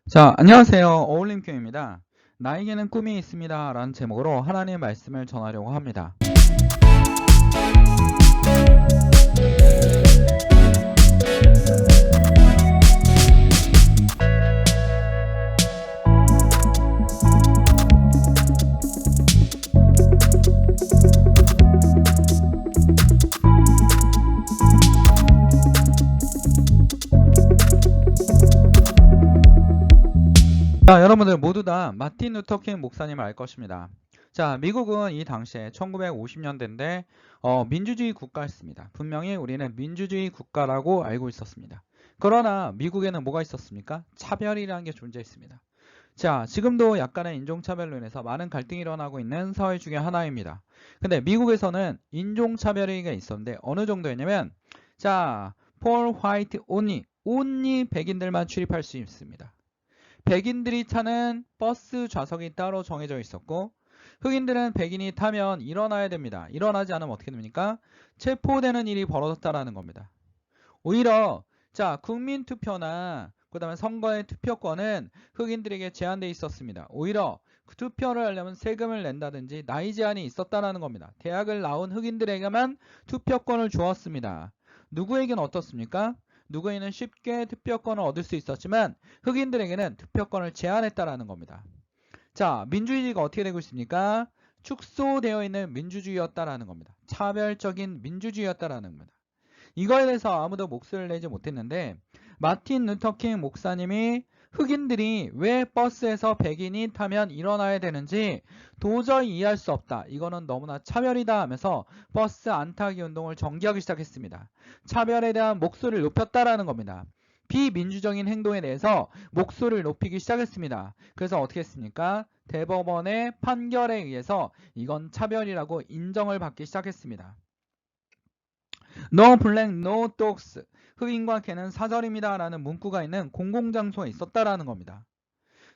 자, 안녕하세요. 어울림교입니다. 나에게는 꿈이 있습니다. 라는 제목으로 하나님의 말씀을 전하려고 합니다. 자, 여러분들 모두 다 마틴 루터킹 목사님을 알 것입니다. 자, 미국은 이 당시에 1950년대인데 민주주의 국가였습니다. 분명히 우리는 민주주의 국가라고 알고 있었습니다. 그러나 미국에는 뭐가 있었습니까? 차별이라는 게 존재했습니다. 자, 지금도 약간의 인종차별로 인해서 많은 갈등이 일어나고 있는 사회 중에 하나입니다. 근데 미국에서는 인종차별이 있었는데 어느 정도였냐면 자, for white only 백인들만 출입할 수 있습니다. 백인들이 타는 버스 좌석이 따로 정해져 있었고 흑인들은 백인이 타면 일어나야 됩니다. 일어나지 않으면 어떻게 됩니까? 체포되는 일이 벌어졌다라는 겁니다. 오히려 자, 국민투표나 그 다음에 선거의 투표권은 흑인들에게 제한되어 있었습니다. 오히려 그 투표를 하려면 세금을 낸다든지 나이 제한이 있었다는 겁니다. 대학을 나온 흑인들에게만 투표권을 주었습니다. 누구에게는 어떻습니까? 누구에게는 쉽게 투표권을 얻을 수 있었지만 흑인들에게는 투표권을 제한했다라는 겁니다. 자, 민주주의가 어떻게 되고 있습니까? 축소되어 있는 민주주의였다라는 겁니다. 차별적인 민주주의였다라는 겁니다. 이거에 대해서 아무도 목소리를 내지 못했는데 마틴 루터킹 목사님이 흑인들이 왜 버스에서 백인이 타면 일어나야 되는지 도저히 이해할 수 없다. 이거는 너무나 차별이다 하면서 버스 안 타기 운동을 전개하기 시작했습니다. 차별에 대한 목소리를 높였다라는 겁니다. 비민주적인 행동에 대해서 목소리를 높이기 시작했습니다. 그래서 어떻게 했습니까? 대법원의 판결에 의해서 이건 차별이라고 인정을 받기 시작했습니다. No black, no dogs. 흑인과 개는 사절입니다. 라는 문구가 있는 공공장소에 있었다라는 겁니다.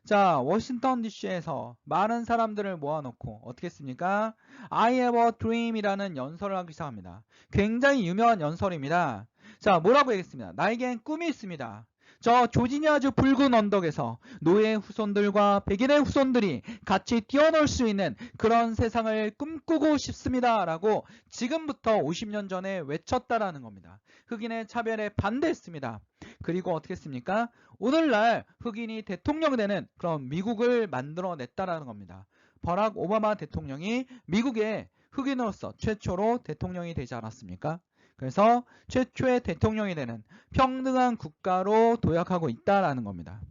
자, 워싱턴 DC에서 많은 사람들을 모아놓고 어떻게 했습니까? I have a dream 이라는 연설을 하기 시작합니다. 굉장히 유명한 연설입니다. 자, 뭐라고 얘기했습니다. 나에겐 꿈이 있습니다. 저 조지니아주 붉은 언덕에서 노예의 후손들과 백인의 후손들이 같이 뛰어놀 수 있는 그런 세상을 꿈꾸고 싶습니다. 라고 지금부터 50년 전에 외쳤다라는 겁니다. 흑인의 차별에 반대했습니다. 그리고 어떻게 했습니까? 오늘날 흑인이 대통령이 되는 그런 미국을 만들어냈다라는 겁니다. 버락 오바마 대통령이 미국의 흑인으로서 최초로 대통령이 되지 않았습니까? 그래서 최초의 대통령이 되는 평등한 국가로 도약하고 있다라는 겁니다.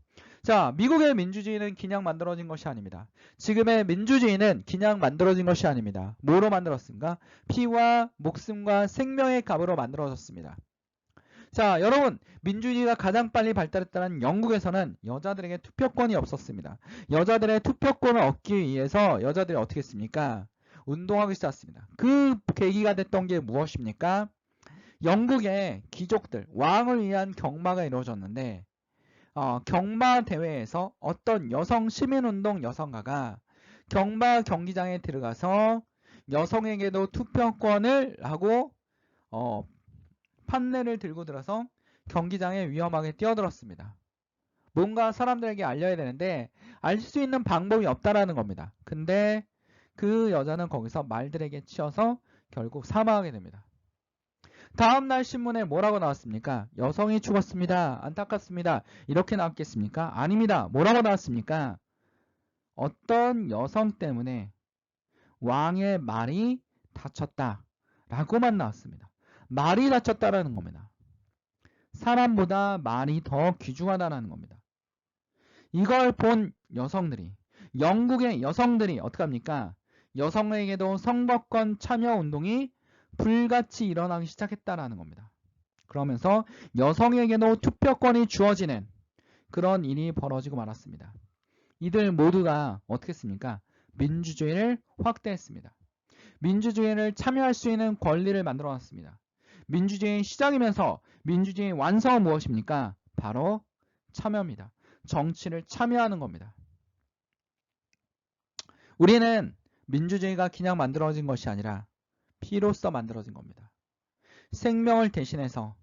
자, 미국의 민주주의는 그냥 만들어진 것이 아닙니다. 지금의 민주주의는 그냥 만들어진 것이 아닙니다. 뭐로 만들었습니까? 피와 목숨과 생명의 값으로 만들어졌습니다. 자, 여러분, 민주주의가 가장 빨리 발달했다는 영국에서는 여자들에게 투표권이 없었습니다. 여자들의 투표권을 얻기 위해서 여자들이 어떻게 했습니까? 운동하기 시작했습니다. 그 계기가 됐던 게 무엇입니까? 영국의 귀족들, 왕을 위한 경마가 이루어졌는데 경마 대회에서 어떤 여성 시민운동 여성가가 경마 경기장에 들어가서 여성에게도 투표권을 하고 판례를 들고 들어서 경기장에 위험하게 뛰어들었습니다. 뭔가 사람들에게 알려야 되는데 알 수 있는 방법이 없다라는 겁니다. 근데 그 여자는 거기서 말들에게 치여서 결국 사망하게 됩니다. 다음날 신문에 뭐라고 나왔습니까? 여성이 죽었습니다. 안타깝습니다. 이렇게 나왔겠습니까? 아닙니다. 뭐라고 나왔습니까? 어떤 여성 때문에 왕의 말이 다쳤다 라고만 나왔습니다. 말이 다쳤다라는 겁니다. 사람보다 말이 더 귀중하다는 겁니다. 이걸 본 여성들이, 영국의 여성들이 어떻게 합니까? 여성에게도 선거권 참여 운동이 불같이 일어나기 시작했다라는 겁니다. 그러면서 여성에게도 투표권이 주어지는 그런 일이 벌어지고 말았습니다. 이들 모두가 어떻게 했습니까? 민주주의를 확대했습니다. 민주주의를 참여할 수 있는 권리를 만들어놨습니다. 민주주의의 시작이면서 민주주의의 완성은 무엇입니까? 바로 참여입니다. 정치를 참여하는 겁니다. 우리는 민주주의가 그냥 만들어진 것이 아니라 피로써 만들어진 겁니다. 생명을 대신해서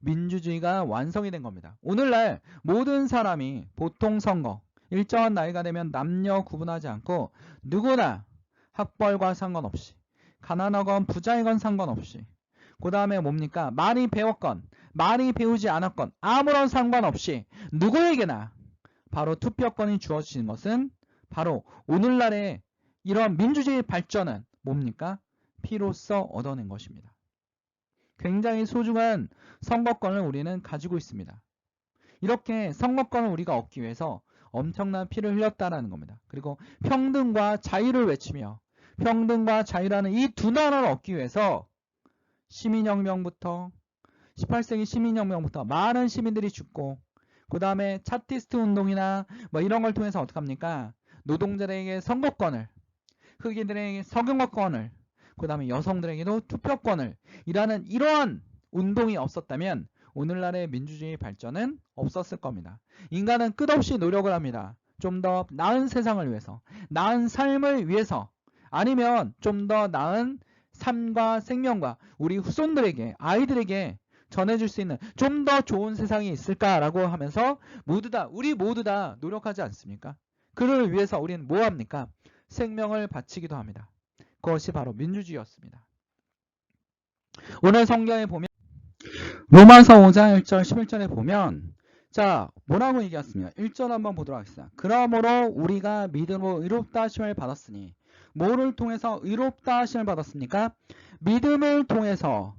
민주주의가 완성이 된 겁니다. 오늘날 모든 사람이 보통 선거, 일정한 나이가 되면 남녀 구분하지 않고 누구나 학벌과 상관없이 가난하건 부자이건 상관없이 그 다음에 뭡니까? 많이 배웠건 많이 배우지 않았건 아무런 상관없이 누구에게나 바로 투표권이 주어지는 것은 바로 오늘날의 이런 민주주의 발전은 뭡니까? 피로써 얻어낸 것입니다. 굉장히 소중한 선거권을 우리는 가지고 있습니다. 이렇게 선거권을 우리가 얻기 위해서 엄청난 피를 흘렸다는 겁니다. 그리고 평등과 자유를 외치며 평등과 자유라는 이 두 단어를 얻기 위해서 시민혁명부터 18세기 시민혁명부터 많은 시민들이 죽고 그 다음에 차티스트 운동이나 뭐 이런 걸 통해서 어떻게 합니까? 노동자들에게 선거권을, 흑인들에게 석유권을, 그 다음에 여성들에게도 투표권을 이라는 이러한 운동이 없었다면 오늘날의 민주주의 발전은 없었을 겁니다. 인간은 끝없이 노력을 합니다. 좀 더 나은 세상을 위해서, 나은 삶을 위해서, 아니면 좀 더 나은 삶과 생명과 우리 후손들에게, 아이들에게 전해줄 수 있는 좀 더 좋은 세상이 있을까라고 하면서 우리 모두 다 노력하지 않습니까? 그를 위해서 우리는 뭐 합니까? 생명을 바치기도 합니다. 그것이 바로 민주주의였습니다. 오늘 성경에 보면 로마서 5장 1절 11절에 보면 자 뭐라고 얘기했습니까? 1절 한번 보도록 하겠습니다. 그러므로 우리가 믿음으로 의롭다 하심을 받았으니 뭐를 통해서 의롭다 하심을 받았습니까? 믿음을 통해서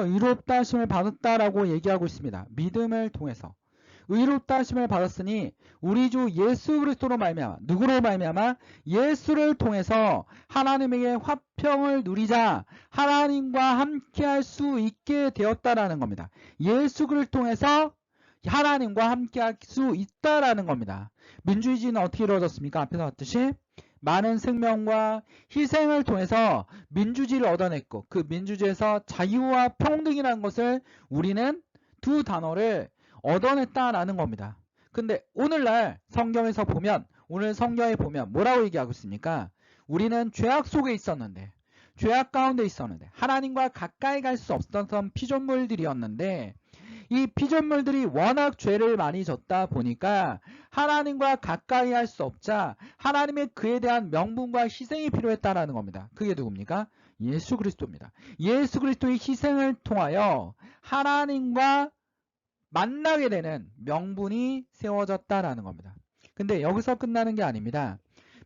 의롭다 하심을 받았다라고 얘기하고 있습니다. 믿음을 통해서 의롭다 하심을 받았으니 우리 주 예수 그리스도로 말미암아 누구로 말미암아 예수를 통해서 하나님에게 화평을 누리자 하나님과 함께할 수 있게 되었다라는 겁니다. 예수 그리스도를 통해서 하나님과 함께할 수 있다라는 겁니다. 민주주의는 어떻게 이루어졌습니까? 앞에서 봤듯이 많은 생명과 희생을 통해서 민주주의를 얻어냈고 그 민주주의에서 자유와 평등이라는 것을 우리는 두 단어를 얻어냈다라는 겁니다. 근데 오늘날 성경에서 보면 오늘 성경에 보면 뭐라고 얘기하고 있습니까? 우리는 죄악 속에 있었는데 죄악 가운데 있었는데 하나님과 가까이 갈 수 없었던 피조물들이었는데 이 피조물들이 워낙 죄를 많이 졌다 보니까 하나님과 가까이 할 수 없자 하나님의 그에 대한 명분과 희생이 필요했다라는 겁니다. 그게 누굽니까? 예수 그리스도입니다. 예수 그리스도의 희생을 통하여 하나님과 만나게 되는 명분이 세워졌다라는 겁니다. 근데 여기서 끝나는 게 아닙니다.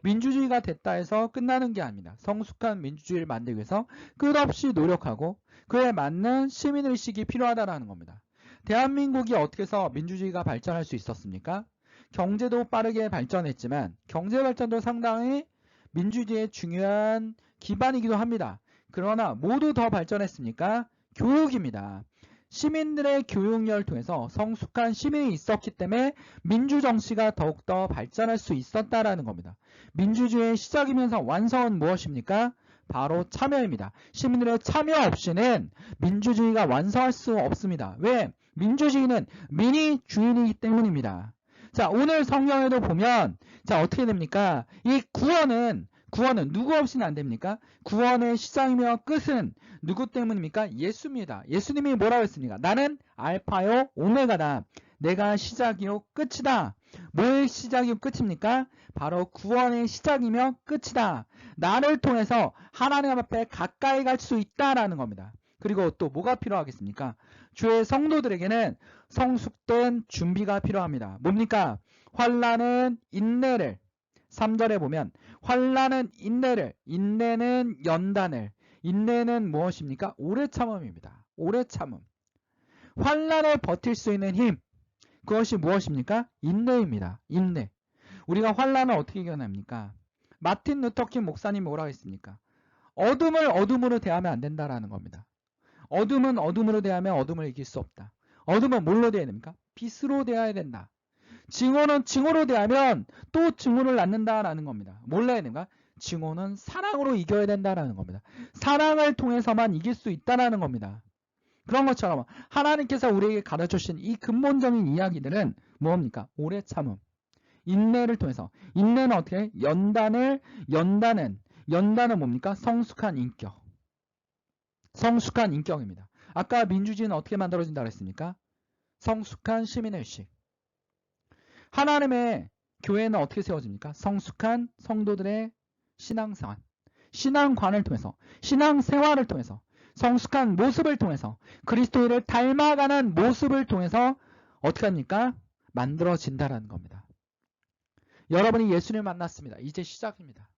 민주주의가 됐다 해서 끝나는 게 아닙니다. 성숙한 민주주의를 만들기 위해서 끝없이 노력하고 그에 맞는 시민의식이 필요하다는 겁니다. 대한민국이 어떻게 해서 민주주의가 발전할 수 있었습니까? 경제도 빠르게 발전했지만 경제 발전도 상당히 민주주의의 중요한 기반이기도 합니다. 그러나 모두 더 발전했습니까? 교육입니다. 시민들의 교육열을 통해서 성숙한 시민이 있었기 때문에 민주정치가 더욱더 발전할 수 있었다라는 겁니다. 민주주의의 시작이면서 완성은 무엇입니까? 바로 참여입니다. 시민들의 참여 없이는 민주주의가 완성할 수 없습니다. 왜? 민주주의는 민이 주인이기 때문입니다. 자, 오늘 성경에도 보면 자 어떻게 됩니까? 이 구원은 누구 없이는 안 됩니까? 구원의 시작이며 끝은 누구 때문입니까? 예수입니다. 예수님이 뭐라고 했습니까? 나는 알파요 오메가다. 내가 시작이요 끝이다. 뭐의 시작이요 끝입니까? 바로 구원의 시작이며 끝이다. 나를 통해서 하나님 앞에 가까이 갈 수 있다라는 겁니다. 그리고 또 뭐가 필요하겠습니까? 주의 성도들에게는 성숙된 준비가 필요합니다. 뭡니까? 환난은 인내를 3절에 보면 환난은 인내를, 인내는 연단을, 인내는 무엇입니까? 오래 참음입니다. 오래 참음. 환난을 버틸 수 있는 힘, 그것이 무엇입니까? 인내입니다. 인내. 우리가 환난을 어떻게 이겨냅니까? 마틴 루터킹 목사님이 뭐라고 했습니까? 어둠을 어둠으로 대하면 안 된다라는 겁니다. 어둠은 어둠으로 대하면 어둠을 이길 수 없다. 어둠은 뭘로 대해야 됩니까? 빛으로 대해야 된다. 증오는 증오로 대하면 또 증오를 낳는다라는 겁니다. 뭘로 해야 되는가? 증오는 사랑으로 이겨야 된다라는 겁니다. 사랑을 통해서만 이길 수 있다라는 겁니다. 그런 것처럼 하나님께서 우리에게 가르쳐주신 이 근본적인 이야기들은 뭡니까? 오래 참음. 인내를 통해서. 인내는 어떻게? 연단은 뭡니까? 성숙한 인격. 성숙한 인격입니다. 아까 민주주의는 어떻게 만들어진다고 했습니까? 성숙한 시민의식. 하나님의 교회는 어떻게 세워집니까? 성숙한 성도들의 신앙생활, 신앙관을 통해서, 신앙생활을 통해서, 성숙한 모습을 통해서, 그리스도인을 닮아가는 모습을 통해서 어떻게 합니까? 만들어진다라는 겁니다. 여러분이 예수님을 만났습니다. 이제 시작입니다.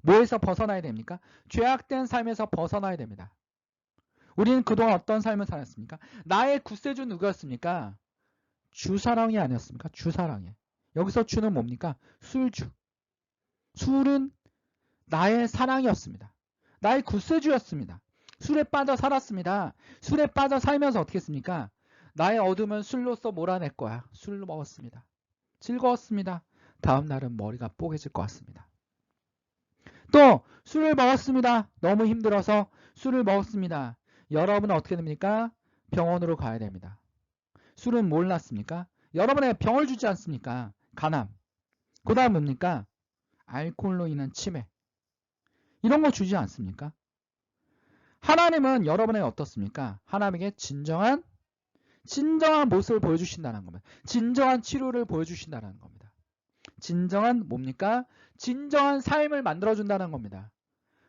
뭐에서 벗어나야 됩니까? 죄악된 삶에서 벗어나야 됩니다. 우리는 그동안 어떤 삶을 살았습니까? 나의 구세주 누구였습니까? 주사랑이 아니었습니까? 주사랑이. 여기서 주는 뭡니까? 술주. 술은 나의 사랑이었습니다. 나의 구세주였습니다. 술에 빠져 살았습니다. 술에 빠져 살면서 어떻게 했습니까? 나의 어둠은 술로써 몰아낼 거야. 술로 먹었습니다. 즐거웠습니다. 다음 날은 머리가 뽀개질 것 같습니다. 또 술을 먹었습니다. 너무 힘들어서 술을 먹었습니다. 여러분은 어떻게 됩니까? 병원으로 가야 됩니다. 술은 뭘 낳습니까? 여러분에게 병을 주지 않습니까? 간암. 그 다음 뭡니까? 알코올로 인한 치매. 이런 거 주지 않습니까? 하나님은 여러분에게 어떻습니까? 하나님에게 진정한 모습을 보여주신다는 겁니다. 진정한 치료를 보여주신다는 겁니다. 진정한 뭡니까? 진정한 삶을 만들어준다는 겁니다.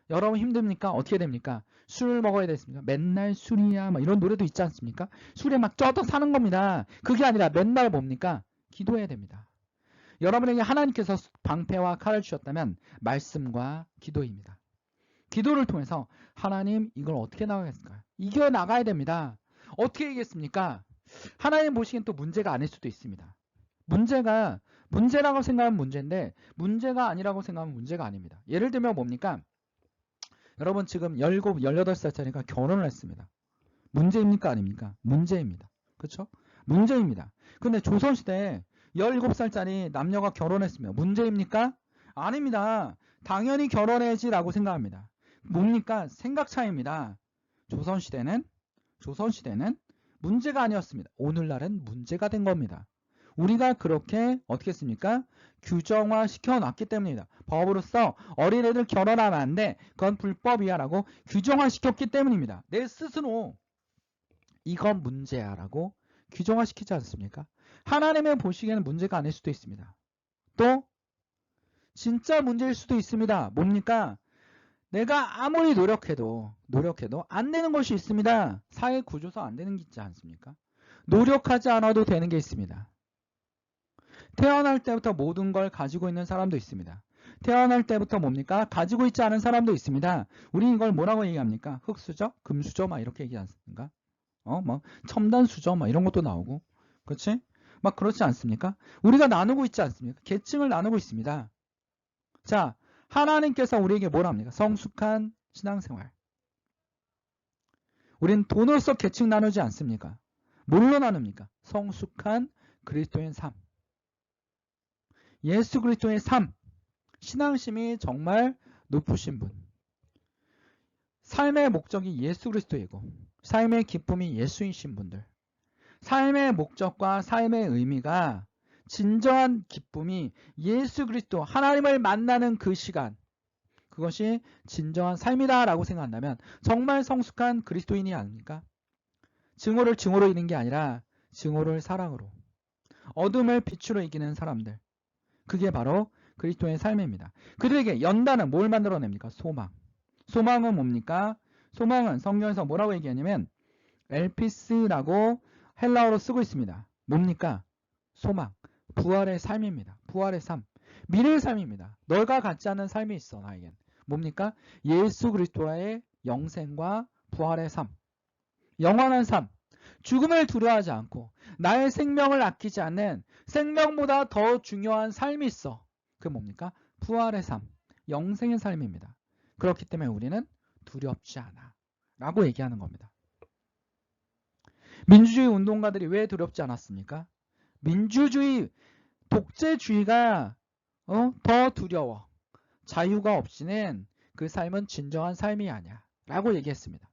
여러분 힘듭니까? 어떻게 됩니까? 술을 먹어야 되겠습니까? 맨날 술이야 막 이런 노래도 있지 않습니까? 술에 막 쪄서 사는 겁니다. 그게 아니라 맨날 뭡니까? 기도해야 됩니다. 여러분에게 하나님께서 방패와 칼을 주셨다면 말씀과 기도입니다. 기도를 통해서 하나님 이걸 어떻게 나가겠습니까? 이겨나가야 됩니다. 어떻게 이겠습니까? 하나님 보시기엔 또 문제가 아닐 수도 있습니다. 문제가 문제라고 생각하면 문제인데 문제가 아니라고 생각하면 문제가 아닙니다. 예를 들면 뭡니까? 여러분 지금 17, 18살짜리가 결혼을 했습니다. 문제입니까? 아닙니까? 문제입니다. 그렇죠? 문제입니다. 근데 조선시대에 17살짜리 남녀가 결혼했으면 문제입니까? 아닙니다. 당연히 결혼해야지라고 생각합니다. 뭡니까? 생각 차이입니다. 조선시대는 문제가 아니었습니다. 오늘날은 문제가 된 겁니다. 우리가 그렇게 어떻게 했습니까? 규정화 시켜놨기 때문입니다. 법으로서 어린애들 결혼하면 안 돼. 그건 불법이야 라고 규정화 시켰기 때문입니다. 내 스스로 이건 문제야 라고 규정화 시키지 않습니까? 하나님의 보시기에는 문제가 아닐 수도 있습니다. 또 진짜 문제일 수도 있습니다. 뭡니까? 내가 아무리 노력해도 안 되는 것이 있습니다. 사회 구조상 안 되는 게 있지 않습니까? 노력하지 않아도 되는 게 있습니다. 태어날 때부터 모든 걸 가지고 있는 사람도 있습니다. 태어날 때부터 뭡니까? 가지고 있지 않은 사람도 있습니다. 우리 이걸 뭐라고 얘기합니까? 흙수저? 금수저? 막 이렇게 얘기하지 않습니까? 뭐 첨단수저? 막 이런 것도 나오고. 그렇지? 막 그렇지 않습니까? 우리가 나누고 있지 않습니까? 계층을 나누고 있습니다. 자, 하나님께서 우리에게 뭘 합니까? 성숙한 신앙생활. 우린 돈으로서 계층 나누지 않습니까? 뭘로 나눕니까? 성숙한 그리스도인 삶. 예수 그리스도의 삶. 신앙심이 정말 높으신 분. 삶의 목적이 예수 그리스도이고 삶의 기쁨이 예수이신 분들. 삶의 목적과 삶의 의미가 진정한 기쁨이 예수 그리스도 하나님을 만나는 그 시간. 그것이 진정한 삶이다 라고 생각한다면 정말 성숙한 그리스도인이 아닙니까? 증오를 증오로 이기는 게 아니라 증오를 사랑으로. 어둠을 빛으로 이기는 사람들. 그게 바로 그리스도의 삶입니다. 그들에게 연단은 뭘 만들어냅니까? 소망. 소망은 뭡니까? 소망은 성경에서 뭐라고 얘기하냐면 엘피스라고 헬라어로 쓰고 있습니다. 뭡니까? 소망. 부활의 삶입니다. 부활의 삶. 미래의 삶입니다. 너가 갖지 않는 삶이 있어 나에겐. 뭡니까? 예수 그리스도와의 영생과 부활의 삶. 영원한 삶. 죽음을 두려워하지 않고 나의 생명을 아끼지 않는 생명보다 더 중요한 삶이 있어. 그게 뭡니까? 부활의 삶. 영생의 삶입니다. 그렇기 때문에 우리는 두렵지 않아 라고 얘기하는 겁니다. 민주주의 운동가들이 왜 두렵지 않았습니까? 민주주의, 독재주의가 더 두려워. 자유가 없이는 그 삶은 진정한 삶이 아니야 라고 얘기했습니다.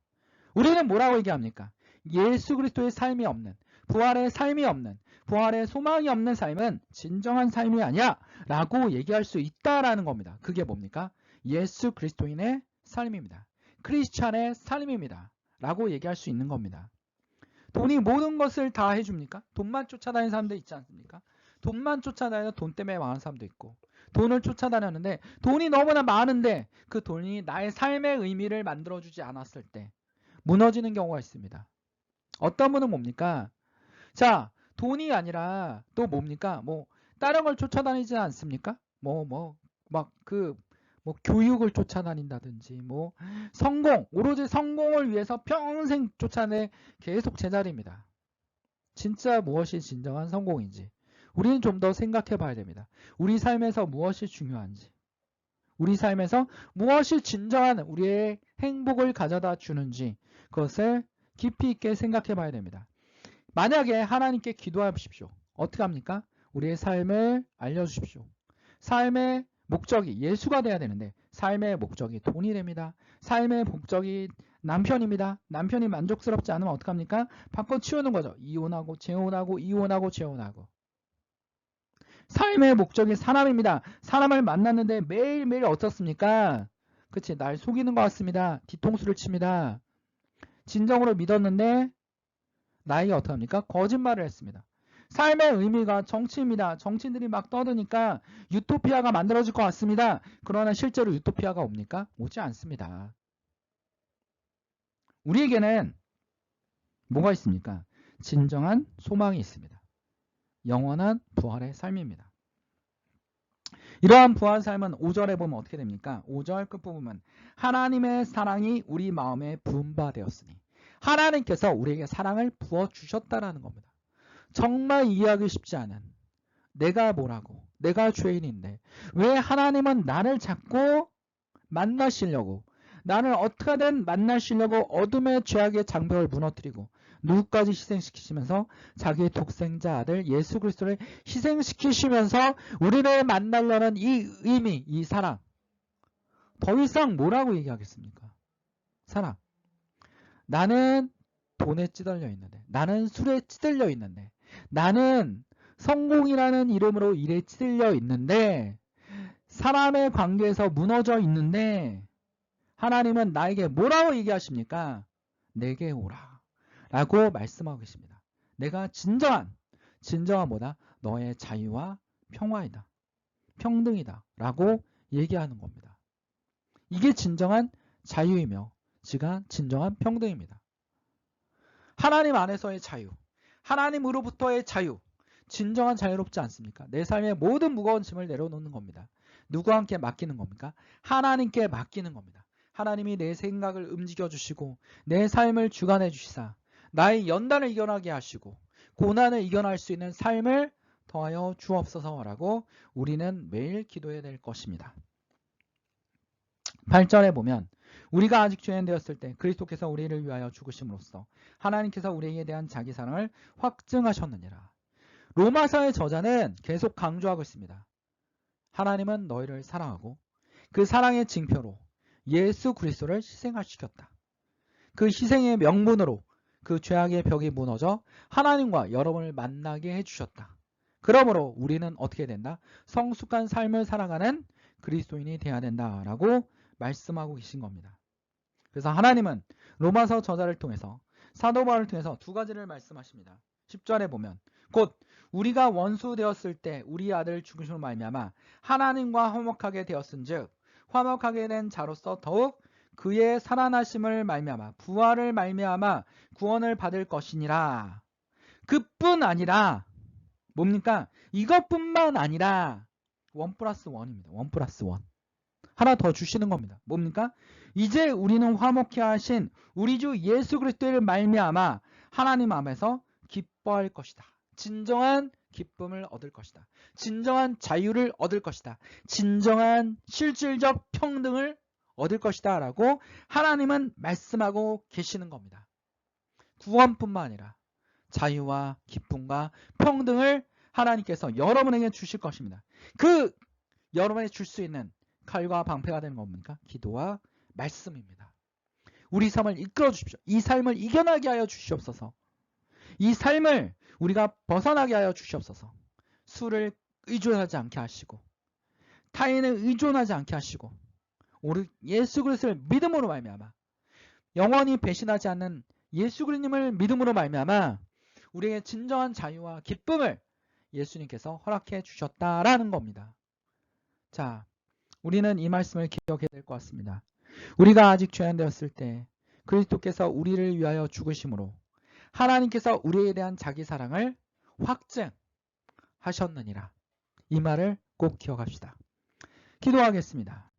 우리는 뭐라고 얘기합니까? 예수 그리스도의 삶이 없는, 부활의 삶이 없는, 부활의 소망이 없는 삶은 진정한 삶이 아니야 라고 얘기할 수 있다라는 겁니다. 그게 뭡니까? 예수 그리스도인의 삶입니다. 크리스찬의 삶입니다. 라고 얘기할 수 있는 겁니다. 돈이 모든 것을 다 해줍니까? 돈만 쫓아다니는 사람도 있지 않습니까? 돈만 쫓아다녀서 돈 때문에 망하는 사람도 있고, 돈을 쫓아다녔는데 돈이 너무나 많은데 그 돈이 나의 삶의 의미를 만들어주지 않았을 때 무너지는 경우가 있습니다. 어떤 분은 뭡니까? 자, 돈이 아니라 또 뭡니까? 뭐 다른 걸 쫓아다니지 않습니까? 교육을 쫓아다닌다든지 성공, 오로지 성공을 위해서 평생 쫓아내 계속 제자리입니다. 진짜 무엇이 진정한 성공인지 우리는 좀 더 생각해 봐야 됩니다. 우리 삶에서 무엇이 중요한지, 우리 삶에서 무엇이 진정한 우리의 행복을 가져다 주는지 그것을 깊이 있게 생각해 봐야 됩니다. 만약에 하나님께 기도하십시오. 어떻게 합니까? 우리의 삶을 알려주십시오. 삶의 목적이 예수가 돼야 되는데 삶의 목적이 돈이 됩니다. 삶의 목적이 남편입니다. 남편이 만족스럽지 않으면 어떡합니까? 바꿔 치우는 거죠. 이혼하고 재혼하고 이혼하고 재혼하고. 삶의 목적이 사람입니다. 사람을 만났는데 매일매일 어떻습니까? 그치, 날 속이는 것 같습니다. 뒤통수를 칩니다. 진정으로 믿었는데 나에게 어떡합니까? 거짓말을 했습니다. 삶의 의미가 정치입니다. 정치인들이 막 떠드니까 유토피아가 만들어질 것 같습니다. 그러나 실제로 유토피아가 옵니까? 오지 않습니다. 우리에게는 뭐가 있습니까? 진정한 소망이 있습니다. 영원한 부활의 삶입니다. 이러한 부활 삶은 5절에 보면 어떻게 됩니까? 5절 끝부분은 하나님의 사랑이 우리 마음에 부음바되었으니 하나님께서 우리에게 사랑을 부어주셨다라는 겁니다. 정말 이해하기 쉽지 않은 내가 뭐라고 내가 죄인인데 왜 하나님은 나를 자꾸 만나시려고 나를 어떻게든 만나시려고 어둠의 죄악의 장벽을 무너뜨리고 누구까지 희생시키시면서 자기의 독생자 아들 예수 그리스도를 희생시키시면서 우리를 만나려는 이 의미, 이 사랑 더 이상 뭐라고 얘기하겠습니까? 사랑. 나는 돈에 찌들려 있는데 나는 술에 찌들려 있는데 나는 성공이라는 이름으로 일에 찌들려 있는데 사람의 관계에서 무너져 있는데 하나님은 나에게 뭐라고 얘기하십니까? 내게 오라 라고 말씀하고 계십니다. 내가 진정한 뭐다? 너의 자유와 평화이다. 평등이다 라고 얘기하는 겁니다. 이게 진정한 자유이며 지가 진정한 평등입니다. 하나님 안에서의 자유, 하나님으로부터의 자유, 진정한 자유롭지 않습니까? 내 삶의 모든 무거운 짐을 내려놓는 겁니다. 누구와 함께 맡기는 겁니까? 하나님께 맡기는 겁니다. 하나님이 내 생각을 움직여 주시고 내 삶을 주관해 주시사 나의 연단을 이겨나게 하시고 고난을 이겨낼 수 있는 삶을 더하여 주옵소서라고 우리는 매일 기도해야 될 것입니다. 8절에 보면 우리가 아직 죄인 되었을 때 그리스도께서 우리를 위하여 죽으심으로써 하나님께서 우리에 대한 자기 사랑을 확증하셨느니라. 로마서의 저자는 계속 강조하고 있습니다. 하나님은 너희를 사랑하고 그 사랑의 징표로 예수 그리스도를 희생시켰다. 그 희생의 명분으로 그 죄악의 벽이 무너져 하나님과 여러분을 만나게 해주셨다. 그러므로 우리는 어떻게 된다? 성숙한 삶을 살아가는 그리스도인이 되어야 된다라고 말씀하고 계신 겁니다. 그래서 하나님은 로마서 저자를 통해서 사도 바울을 통해서 두 가지를 말씀하십니다. 10절에 보면 곧 우리가 원수 되었을 때 우리 아들 죽으심으로 말미암아 하나님과 화목하게 되었은즉 화목하게 된 자로서 더욱 그의 살아나심을 말미암아 부활을 말미암아 구원을 받을 것이니라. 그뿐 아니라 뭡니까? 이것뿐만 아니라 1+1입니다. 1+1. 하나 더 주시는 겁니다. 뭡니까? 이제 우리는 화목케 하신 우리 주 예수 그리스도를 말미암아 하나님 앞에서 기뻐할 것이다. 진정한 기쁨을 얻을 것이다. 진정한 자유를 얻을 것이다. 진정한 실질적 평등을 얻을 것이다 라고 하나님은 말씀하고 계시는 겁니다. 구원뿐만 아니라 자유와 기쁨과 평등을 하나님께서 여러분에게 주실 것입니다. 그 여러분에게 줄 수 있는 칼과 방패가 되는 겁니까? 기도와 말씀입니다. 우리 삶을 이끌어 주십시오. 이 삶을 이겨나게 하여 주시옵소서. 이 삶을 우리가 벗어나게 하여 주시옵소서. 술을 의존하지 않게 하시고 타인을 의존하지 않게 하시고 오직 예수 그리스도를 믿음으로 말미암아 영원히 배신하지 않는 예수 그리스도님을 믿음으로 말미암아 우리에게 진정한 자유와 기쁨을 예수님께서 허락해 주셨다라는 겁니다. 자, 우리는 이 말씀을 기억해야 될 것 같습니다. 우리가 아직 죄인 되었을 때 그리스도께서 우리를 위하여 죽으심으로 하나님께서 우리에 대한 자기 사랑을 확증하셨느니라. 이 말을 꼭 기억합시다. 기도하겠습니다.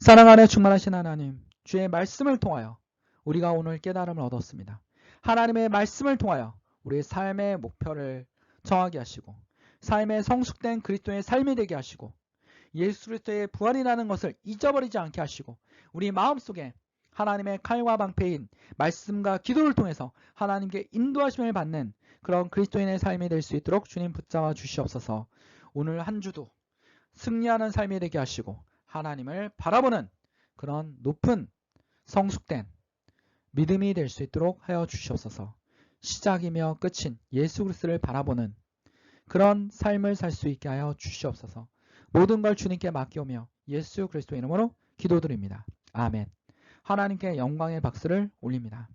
사랑 안에 충만하신 하나님, 주의 말씀을 통하여 우리가 오늘 깨달음을 얻었습니다. 하나님의 말씀을 통하여 우리의 삶의 목표를 정하게 하시고 삶의 성숙된 그리스도의 삶이 되게 하시고 예수 그리스도의 부활이라는 것을 잊어버리지 않게 하시고 우리 마음속에 하나님의 칼과 방패인 말씀과 기도를 통해서 하나님께 인도하심을 받는 그런 그리스도인의 삶이 될 수 있도록 주님 붙잡아 주시옵소서. 오늘 한 주도 승리하는 삶이 되게 하시고 하나님을 바라보는 그런 높은 성숙된 믿음이 될 수 있도록 하여 주시옵소서. 시작이며 끝인 예수 그리스도를 바라보는 그런 삶을 살 수 있게 하여 주시옵소서. 모든 걸 주님께 맡겨오며 예수 그리스도 이름으로 기도드립니다. 아멘. 하나님께 영광의 박수를 올립니다.